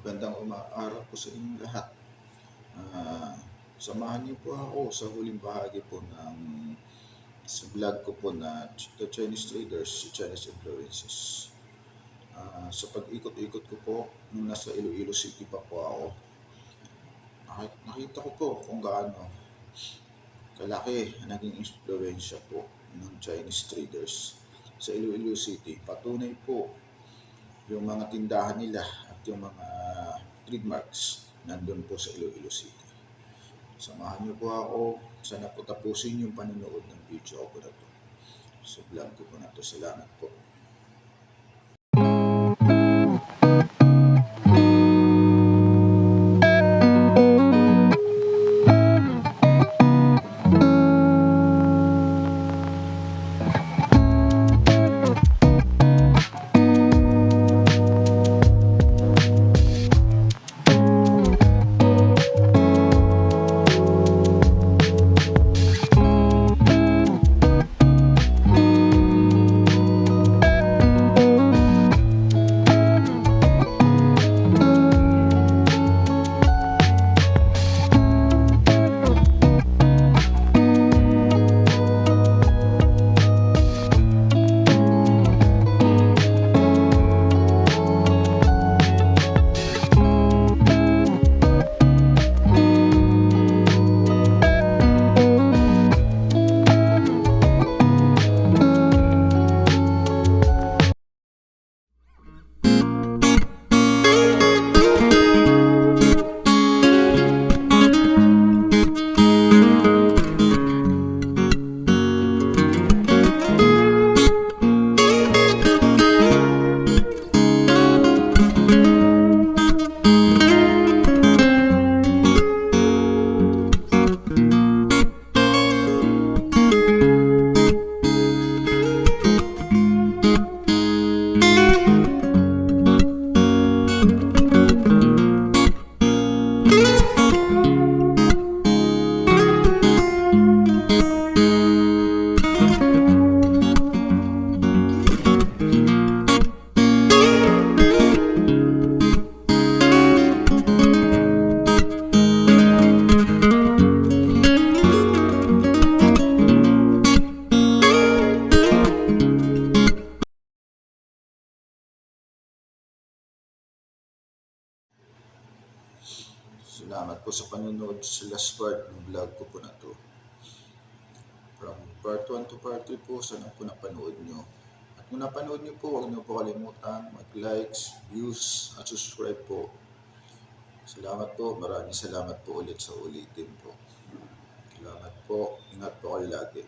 Magandang araw po sa inyong lahat. Ah, Samahan niyo po ako sa huling bahagi po ng sa vlog ko po na The Chinese Traders, Chinese Influences. Sa pag-ikot-ikot ko po, nung nasa Iloilo City pa po ako, nakita ko po kung gaano kalaki ang naging influensya po ng Chinese traders sa Iloilo City. Patunay po yung mga tindahan nila at yung mga trademarks nandun po sa Iloilo City. Samahan niyo po ako. Sana po tapusin yung panonood ng video ko na to. Sa vlog ko po na to. Salamat po. Salamat po sa panonood sa last part ng vlog ko po na to. From part 1 to part 3 po, sana po napanood nyo. At kung napanood nyo po, huwag nyo po kalimutan mag-likes, views, at subscribe po. Salamat po, maraming salamat po ulit sa ulitin po. Salamat po, ingat po kayo lagi.